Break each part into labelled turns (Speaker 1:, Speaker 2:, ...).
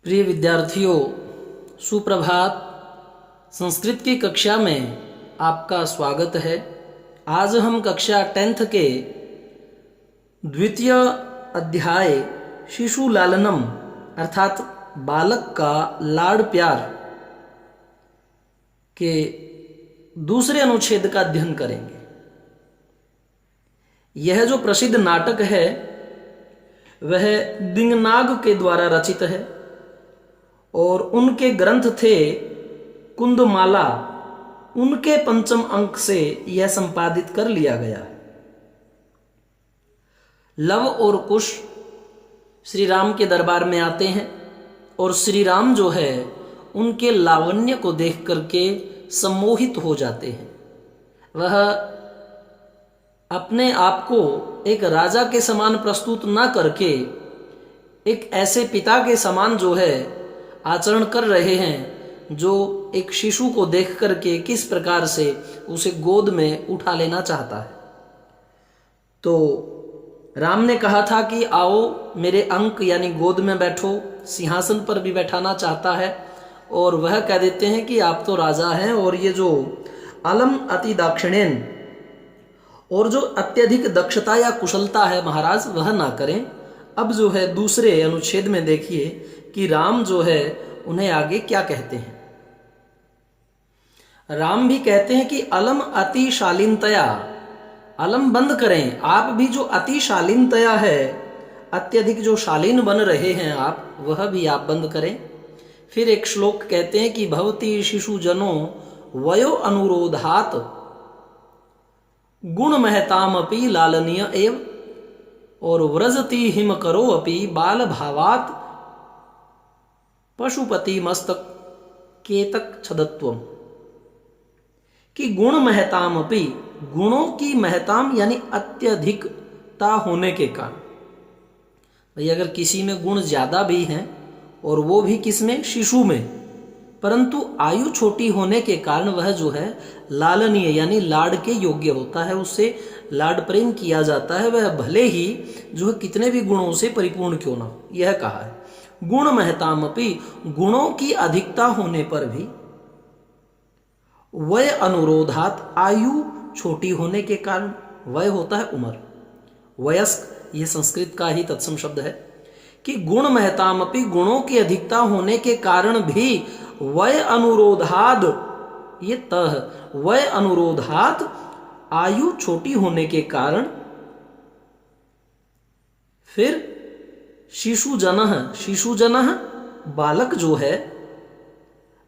Speaker 1: प्रिय विद्यार्थियों, सुप्रभात। संस्कृत की कक्षा में आपका स्वागत है। आज हम कक्षा 10th के द्वितीय अध्याय शिशु लालनम अर्थात बालक का लाड़ प्यार के दूसरे अनुच्छेद का अध्ययन करेंगे। यह जो प्रसिद्ध नाटक है वह दिंगनाग के द्वारा रचित है और उनके ग्रंथ थे कुंदमाला। उनके 5म अंक से यह संपादित कर लिया गया है। लव और कुश श्री राम के दरबार में आते हैं और श्री राम जो है उनके लावण्य को देख करके सम्मोहित हो जाते हैं। वह अपने आप को एक राजा के समान प्रस्तुत न करके एक ऐसे पिता के समान जो है आचरण कर रहे हैं जो एक शिशु को देख करके किस प्रकार से उसे गोद में उठा लेना चाहता है। तो राम ने कहा था कि आओ मेरे अंक यानी गोद में बैठो, सिंहासन पर भी बैठाना चाहता है। और वह कह देते हैं कि आप तो राजा हैं और ये जो अलम अति दाक्षिण्यन और जो अत्यधिक दक्षता या कुशलता है महाराज वह ना करें। अब जो है दूसरे अनुच्छेद में देखिए कि राम जो है उन्हें आगे क्या कहते हैं। राम भी कहते हैं कि अलम अति शालीनतया, अलम बंद करें, आप भी जो अति शालीनतया है, अत्यधिक जो शालीन बन रहे हैं आप, वह भी आप बंद करें। फिर एक श्लोक कहते हैं कि भवती शिशु जनो वयो अनुरोधात गुण महताम अपि लालनीय एव और व्रजति हिम करो अपि बाल भावात पशुपति मस्तक केतक छदत्वम। कि गुण महताम अपि, गुणों की महताम यानी अत्यधिकता होने के कारण। भाई अगर किसी में गुण ज्यादा भी हैं और वो भी किसमें, शिशु में, परंतु आयु छोटी होने के कारण वह जो है लालनीय यानी लाड़ के योग्य होता है, उससे लाड प्रेम किया जाता है, वह भले ही जो है कितने भी गुणों से परिपूर्ण क्यों ना। यह कहा है गुण महतामपि, गुणों की अधिकता होने पर भी, वय अनुरोधात, आयु छोटी होने के कारण, वय होता है उम्र, वयस्क यह संस्कृत का ही तत्सम शब्द है। कि गुण महतामपि, गुणों की अधिकता होने के कारण भी, वय अनुरोधाद, ये तह, वय अनुरोधात, आयु छोटी होने के कारण, फिर शिशुजनः, शिशुजनः बालक जो है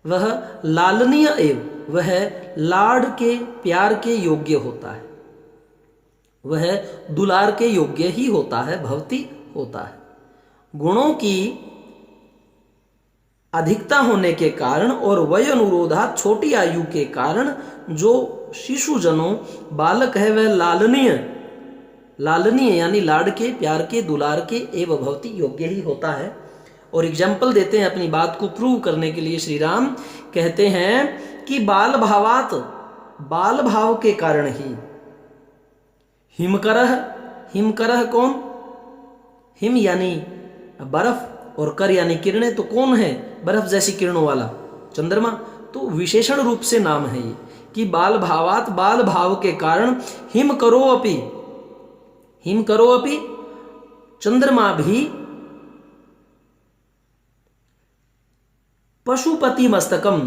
Speaker 1: वह लालनीय एव, वह लाड़ के प्यार के योग्य होता है, वह दुलार के योग्य ही होता है, भवती होता है। गुणों की अधिकता होने के कारण और वय अनुरोधा, छोटी आयु के कारण जो शिशुजनों बालक है वह लालनीय, लालनीय यानी लाड़ के, प्यार के, दुलार के एवं भवती योग्य ही होता है। और एग्जाम्पल देते हैं अपनी बात को प्रूव करने के लिए। श्री राम कहते हैं कि बाल भावात, बाल भाव के कारण ही, हिमकरह, हिमकरह कौन, हिम यानी बर्फ और कर यानी किरणें, तो कौन है, बर्फ जैसी किरणों वाला चंद्रमा, तो विशेषण रूप से नाम है ये। कि बाल भावात, बाल भाव के कारण, हिम करो अपि, हिम करो अपि, चंद्रमा भी पशुपति मस्तकम,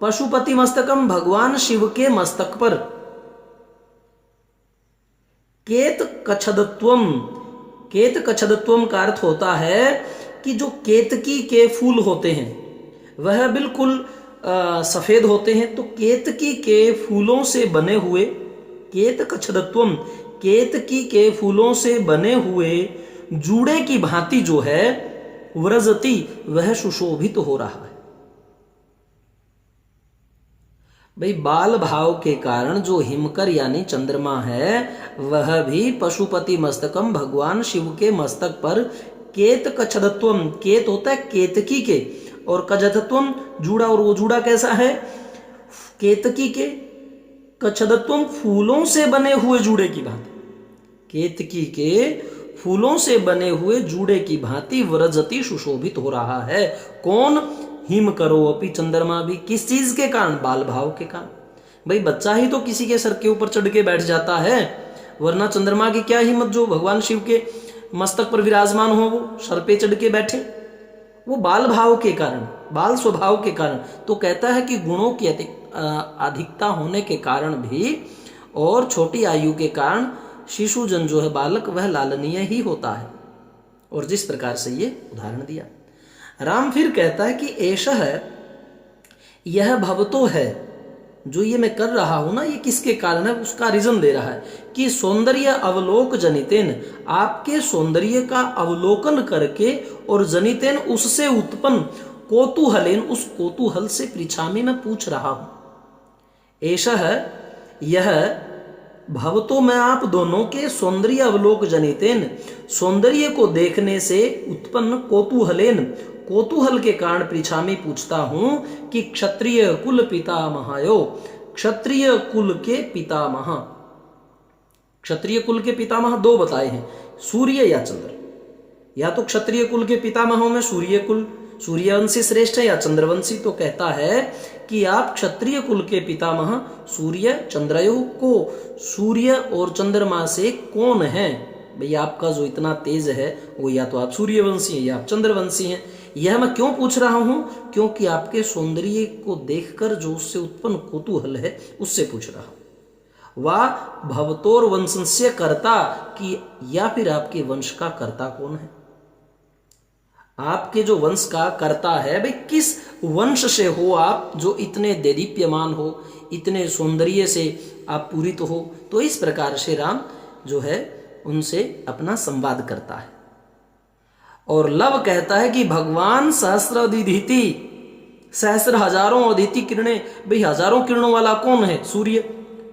Speaker 1: पशुपति मस्तकम भगवान शिव के मस्तक पर, केत कछदत्वम, केत कछदत्वम का अर्थ होता है कि जो केतकी के फूल होते हैं वह बिल्कुल सफेद होते हैं, तो केतकी के फूलों से बने हुए, केत कछदत्वम, केतकी के फूलों से बने हुए जूड़े की भांति जो है व्रजति, वह सुशोभित हो रहा है। भाई बाल भाव के कारण जो हिमकर यानी चंद्रमा है वह भी पशुपति मस्तकम, भगवान शिव के मस्तक पर, केत कछदत्वम, केत होता है केतकी के, और कजतत्वम जूड़ा, और वो जूड़ा कैसा है, केतकी के, कछदत्वम फूलों से बने हुए जूड़े की बात, केतकी के फूलों से बने हुए जूड़े की भांति व्रजति सुशोभित हो रहा है। कौन? हिम करो अपि, चंद्रमा भी। किस चीज के कारण? बाल भाव के कारण। भाई बच्चा ही तो किसी के सर के ऊपर चढ़ के बैठ जाता है, वरना चंद्रमा की क्या हिम्मत जो भगवान शिव के मस्तक पर विराजमान हो, वो सर पे चढ़ के बैठे। वो बाल भाव के कारण, बाल स्वभाव के कारण। तो कहता है कि गुणों की अधिकता होने के कारण भी और छोटी आयु के कारण शिशुजन जो है बालक, वह लालनीय ही होता है। और जिस प्रकार से ये उदाहरण दिया। राम फिर कहता है कि ऐसा है, यह भवतो है, जो ये मैं कर रहा हूं ना, ये किसके कारण है? उसका रीजन दे रहा है कि सौंदर्य अवलोक जनितेन, आपके सौंदर्य का अवलोकन करके और जनितेन उससे उत्पन्न कौतूहलेन, उस कौतूहल से पृछामी मैं पूछ रहा हूं। ऐसा है यह भवतो, मैं आप दोनों के सौंदर्य अवलोक जनितेन, सौंदर्य को देखने से उत्पन्न कौतूहलेन, कौतूहल के कारण पृछामी पूछता हूं कि क्षत्रिय कुल पितामहायो, क्षत्रिय कुल के पितामह। क्षत्रिय कुल के पितामह दो बताए हैं, सूर्य या चंद्र। या तो क्षत्रिय कुल के पितामहों में सूर्य कुल, सूर्यवंशी श्रेष्ठ है, या चंद्रवंशी। तो कहता है कि आप क्षत्रिय कुल के पितामह सूर्य चंद्रयो को, सूर्य और चंद्रमा से कौन है? भाई आपका जो इतना तेज है वो या तो आप सूर्यवंशी हैं या आप चंद्रवंशी हैं। यह मैं क्यों पूछ रहा हूं? क्योंकि आपके सौंदर्य को देखकर जो उससे उत्पन्न कौतूहल है, उससे पूछ रहा हूं। वा भवतोर वंशस्य कर्ता, कि या फिर आपके वंश का कर्ता कौन है? आपके जो वंश का कर्ता है, भाई किस वंश से हो आप, जो इतने देदीप्यमान हो, इतने सौंदर्य से आप पूरित हो। तो इस प्रकार से राम जो है उनसे अपना संवाद करता है। और लव कहता है कि भगवान सहस्र दिधीति, सहस्र हजारों अदिति किरणें, भाई हजारों किरणों वाला कौन है? सूर्य।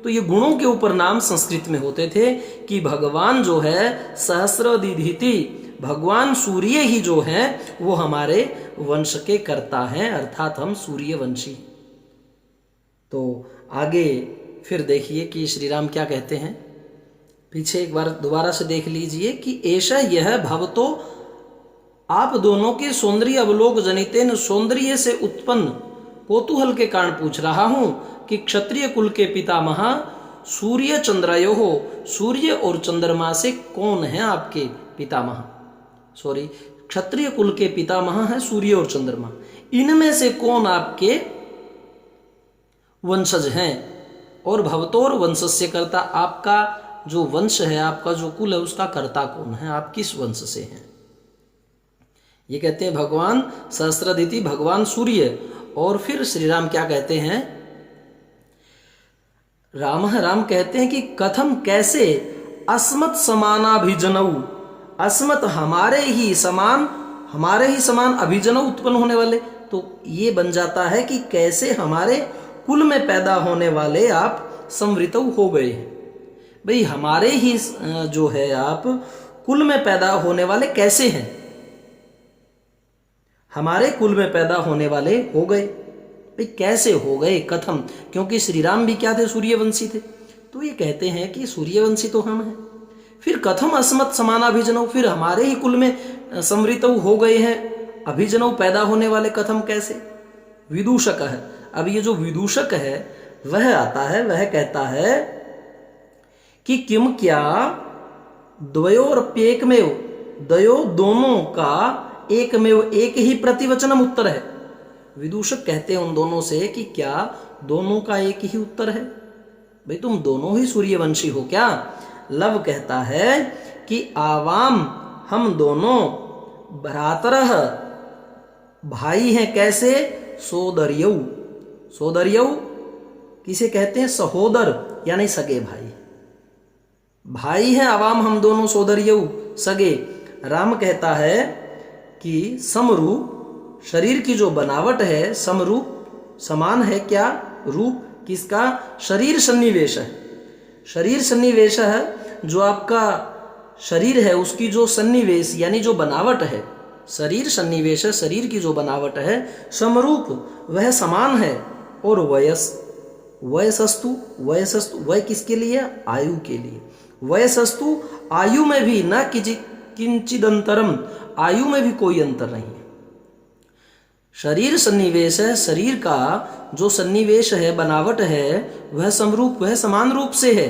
Speaker 1: तो ये गुणों के ऊपर नाम संस्कृत में होते थे कि भगवान जो है सहस्र दिधीति, भगवान सूर्य ही जो है वो हमारे वंश के कर्ता हैं, अर्थात हम सूर्यवंशी। तो आगे फिर देखिए कि श्री राम क्या कहते हैं। पीछे एक बार दोबारा से देख लीजिए कि ऐसा यह भवतो, आप दोनों के सौंदर्य अवलोक जनितेन, सौंदर्य से उत्पन्न कौतूहल के कारण पूछ रहा हूं कि क्षत्रिय कुल के पितामह सूर्य चंद्रयो हो, सूर्य और चंद्रमा से कौन है आपके पितामह? सॉरी, क्षत्रिय कुल के पितामह है सूर्य और चंद्रमा, इनमें से कौन आपके वंशज हैं? और भवतोर वंशस्य कर्ता, आपका जो वंश है, आपका जो कुल है, उसका कर्ता कौन है? आप किस वंश से हैं? ये कहते हैं भगवान सहस्रादिति, भगवान सूर्य। और फिर श्री राम क्या कहते हैं? राम कहते हैं कि कथम, कैसे, अस्मत् समानाभिजनऊ, अस्मत् हमारे ही समान अभिजनऊ उत्पन्न होने वाले। तो ये बन जाता है कि कैसे हमारे कुल में पैदा होने वाले आप संवृत हो गए। भाई हमारे ही जो है आप कुल में पैदा होने वाले कैसे हैं? हमारे कुल में पैदा होने वाले हो गए। भाई कैसे हो गए? कथम, क्योंकि श्री राम भी क्या थे? सूर्यवंशी थे। तो ये कहते हैं कि सूर्यवंशी तो हम हैं। फिर कथम अस्मत् समानाभिजनऊ, फिर हमारे ही कुल में संवृतऊ हो गए हैं, अभिजनऊ पैदा होने वाले कथम कैसे? विदूषक है। अब ये जो विदूषक है वह आता है, वह कहता है कि किम, क्या, द्वयोरप्येकमेव, द्वयो दोनों का एकमेव एक ही प्रतिवचनम उत्तर है। विदूषक कहते हैं उन दोनों से कि क्या दोनों का एक ही उत्तर है? भाई तुम दोनों ही सूर्यवंशी हो क्या? लव कहता है कि आवाम, हम दोनों भ्रातरः, भाई हैं। कैसे? सोदर्यौ, सोदर्यौ किसे कहते हैं? सहोदर, यानी सगे भाई। भाई हैं आवाम हम दोनों, सोदर्यौ सगे। राम कहता है कि समरूप, शरीर की जो बनावट है समरूप, समान है। क्या रूप? किसका? शरीर सन्निवेश है। शरीर सन्निवेश है, जो आपका शरीर है उसकी जो सन्निवेश यानी जो बनावट है, शरीर सन्निवेश है, शरीर की जो बनावट है समरूप, वह समान है। और वयसस्तु, वय किसके लिए? आयु के लिए। वयसस्तु, आयु में भी, न किंचिदंतरम, आयु में भी कोई अंतर नहीं है। शरीर सन्निवेश है, शरीर का जो सन्निवेश है, बनावट है, वह समरूप, वह समान रूप से है।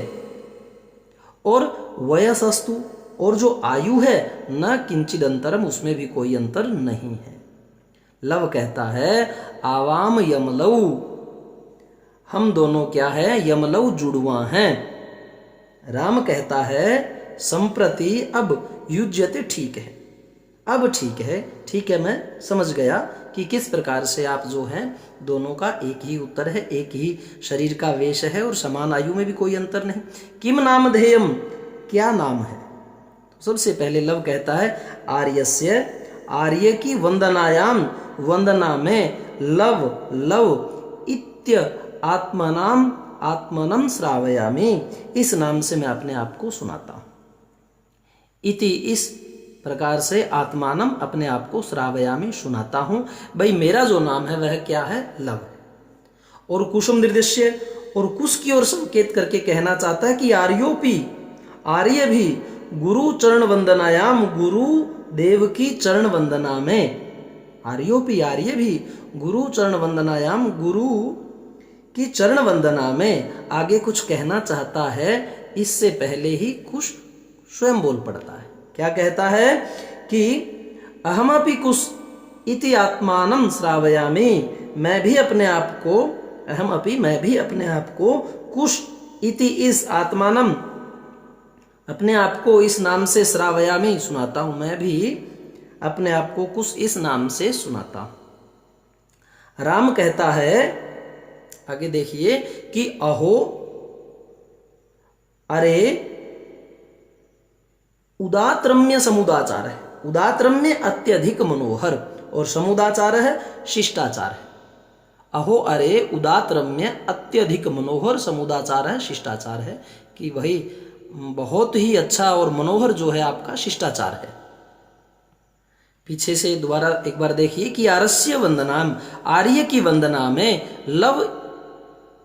Speaker 1: और वयसस्तु, और जो आयु है, न किंचिदंतरम, उसमें भी कोई अंतर नहीं है। लव कहता है आवाम यमलऊ, हम दोनों क्या है, यमलऊ जुड़वा हैं। राम कहता है संप्रति, अब युज्यते, ठीक है, अब ठीक है, ठीक है, मैं समझ गया कि किस प्रकार से आप जो हैं दोनों का एक ही उत्तर है, एक ही शरीर का वेश है और समान आयु में भी कोई अंतर नहीं। किम नामधेयम, क्या नाम है। तो सबसे पहले लव कहता है आर्यस्य, आर्य की वंदनायाम, वंदना में लव, लव इत्य आत्मनाम, आत्मनम श्रावयामि, इस नाम से मैं अपने आप को सुनाता हूं। इति, इस प्रकार से आत्मानम, अपने आप को श्रावयामि, सुनाता हूं। भाई मेरा जो नाम है वह क्या है, लव। और कुसुम निर्देश्य, और कुश की ओर संकेत करके कहना चाहता है कि आर्योपि, आर्य भी गुरु चरण वंदनायाम, गुरु देव की चरण वंदना में, आर्योपि, आर्य भी गुरु चरण वंदनायाम, गुरु की चरण वंदना में। आगे कुछ कहना चाहता है, इससे पहले ही कुश स्वयं बोल पड़ता है। क्या कहता है कि अहमपि कुश इति आत्मानम श्रावयामि, मैं भी अपने आप को, अहमपि, मैं भी अपने आप को, कुश इति, इस आत्मानम, अपने आप को इस नाम से, श्रावयामि, सुनाता हूं। मैं भी अपने आप को कुश इस नाम से सुनाता हूं। राम कहता है, आगे देखिए कि अहो, अरे, उदात्रम्य समुदाचार है, उदात्रम्य अत्यधिक मनोहर, और समुदाचार है शिष्टाचार है। अहो, अरे, उदात्रम्य अत्यधिक मनोहर, समुदाचार है शिष्टाचार है, कि वही बहुत ही अच्छा और मनोहर जो है आपका शिष्टाचार है। पीछे से दोबारा एक बार देखिए कि आरस्य वंदनाम, आर्य की वंदना में लव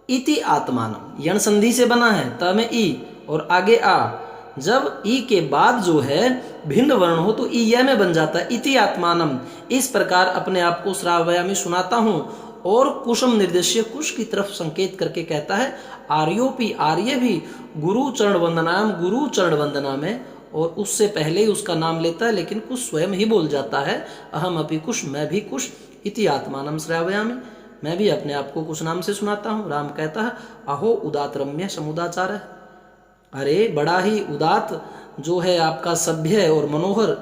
Speaker 1: इति आत्मानम, यण संधि से बना है, त में ई और आगे आ, जब ई के बाद जो है भिन्न वर्ण हो तो ई य में बन जाता है, इति आत्मानम, इस प्रकार अपने आप को श्रावयामि, सुनाता हूं। और कुसुम निर्देश्य, कुश की तरफ संकेत करके कहता है आर्योपि, आर्य भी गुरु चरण वंदनाम, गुरु चरण वंदना में, और उससे पहले ही उसका नाम लेता है, लेकिन कुश स्वयं ही बोल जाता है, अहम अपि कुश, मैं भी कुश, इति आत्मानम श्रावयामि, मैं भी अपने आप को कुश नाम से सुनाता हूं। राम कहता है अहो उदातरम्य समुदाचार है, अरे बड़ा ही उदात जो है आपका सभ्य और मनोहर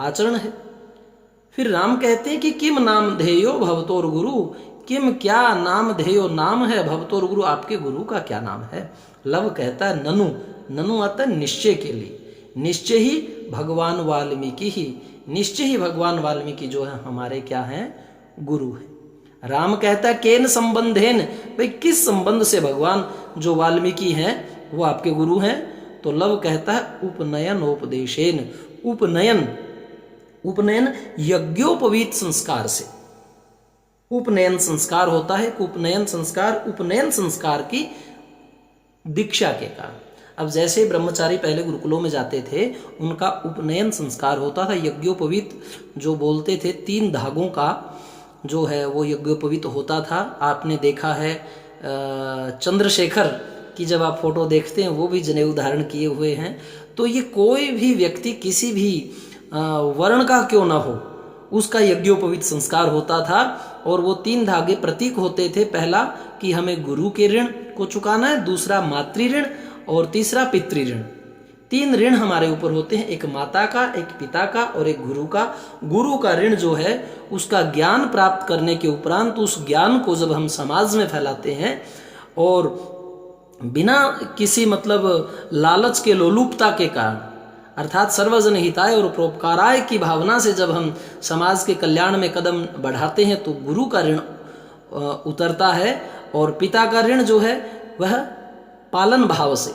Speaker 1: आचरण है। फिर राम कहते हैं कि किम नाम ध्येयो भवतोर गुरु, किम, क्या नाम ध्येयो, नाम है, भवतोर गुरु, आपके गुरु का क्या नाम है। लव कहता है ननु, ननु आता है निश्चय के लिए, निश्चय ही भगवान वाल्मीकि ही, निश्चय ही भगवान वाल्मीकि जो है हमारे क्या हैं, गुरु है। राम कहता है केन संबंधेन, भाई किस संबंध से भगवान जो वाल्मीकि हैं वो आपके गुरु हैं। तो लव कहता है उपनयन उपदेशेन, उपनयन, उपनयन यज्ञोपवीत संस्कार से, उपनयन संस्कार होता है, उपनयन संस्कार, उपनयन संस्कार की दीक्षा के कारण। अब जैसे ब्रह्मचारी पहले गुरुकुलों में जाते थे, उनका उपनयन संस्कार होता था, यज्ञोपवीत जो बोलते थे, 3 धागों का जो है वो यज्ञोपवीत होता था। आपने देखा है चंद्रशेखर की जब आप फोटो देखते हैं वो भी जनेऊ धारण किए हुए हैं। तो ये कोई भी व्यक्ति किसी भी वर्ण का क्यों ना हो, उसका यज्ञोपवीत संस्कार होता था, और वो 3 धागे प्रतीक होते थे। पहला कि हमें गुरु के ऋण को चुकाना है, दूसरा मातृ ऋण, और तीसरा पितृ ऋण। 3 ऋण हमारे ऊपर होते हैं, एक माता का, एक पिता का और एक गुरु का। गुरु का ऋण जो है उसका ज्ञान प्राप्त करने के उपरांत उस ज्ञान को जब हम समाज में फैलाते हैं और बिना किसी मतलब लालच के, लोलुपता के कारण, अर्थात सर्वजन हिताय और परोपकाराय की भावना से जब हम समाज के कल्याण में कदम बढ़ाते हैं तो गुरु का ऋण उतरता है। और पिता का ऋण जो है वह पालन भाव से,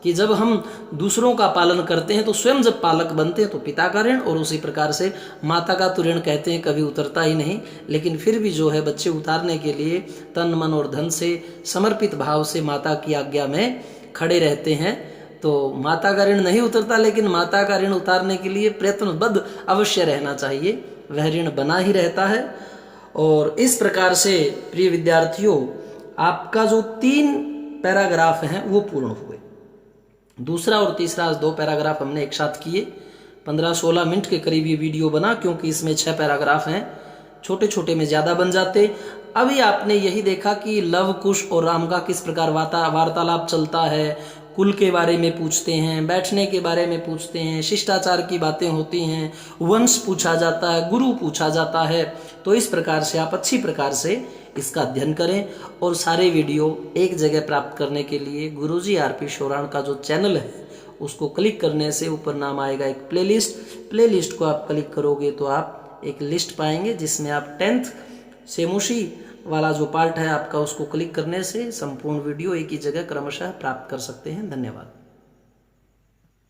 Speaker 1: कि जब हम दूसरों का पालन करते हैं तो स्वयं जब पालक बनते हैं तो पिता का ऋण, और उसी प्रकार से माता का तो ऋण कहते हैं कभी उतरता ही नहीं, लेकिन फिर भी जो है बच्चे उतारने के लिए तन मन और धन से समर्पित भाव से माता की आज्ञा में खड़े रहते हैं। तो माता का ऋण नहीं उतरता, लेकिन माता का ऋण उतारने के लिए प्रयत्नबद्ध अवश्य रहना चाहिए, वह ऋण बना ही रहता है। और इस प्रकार से प्रिय विद्यार्थियों, आपका जो 3 पैराग्राफ हैं वो पूर्ण हुए। दूसरा और तीसरा 2 पैराग्राफ हमने एक साथ किए। 15-16 मिनट के करीब ये वीडियो बना, क्योंकि इसमें 6 पैराग्राफ हैं, छोटे छोटे में ज़्यादा बन जाते। अभी आपने यही देखा कि लव, कुश और राम का किस प्रकार वार्तालाप चलता है, कुल के बारे में पूछते हैं, बैठने के बारे में पूछते हैं, शिष्टाचार की बातें होती हैं, वंश पूछा जाता है, गुरु पूछा जाता है। तो इस प्रकार से आप अच्छी प्रकार से इसका अध्ययन करें। और सारे वीडियो एक जगह प्राप्त करने के लिए गुरुजी आरपी शोराण का जो चैनल है उसको क्लिक करने से ऊपर नाम आएगा एक प्लेलिस्ट को आप क्लिक करोगे तो आप एक लिस्ट पाएंगे, जिसमें आप 10th सेमुशी वाला जो पार्ट है आपका, उसको क्लिक करने से संपूर्ण वीडियो एक ही जगह क्रमशः प्राप्त कर सकते हैं। धन्यवाद।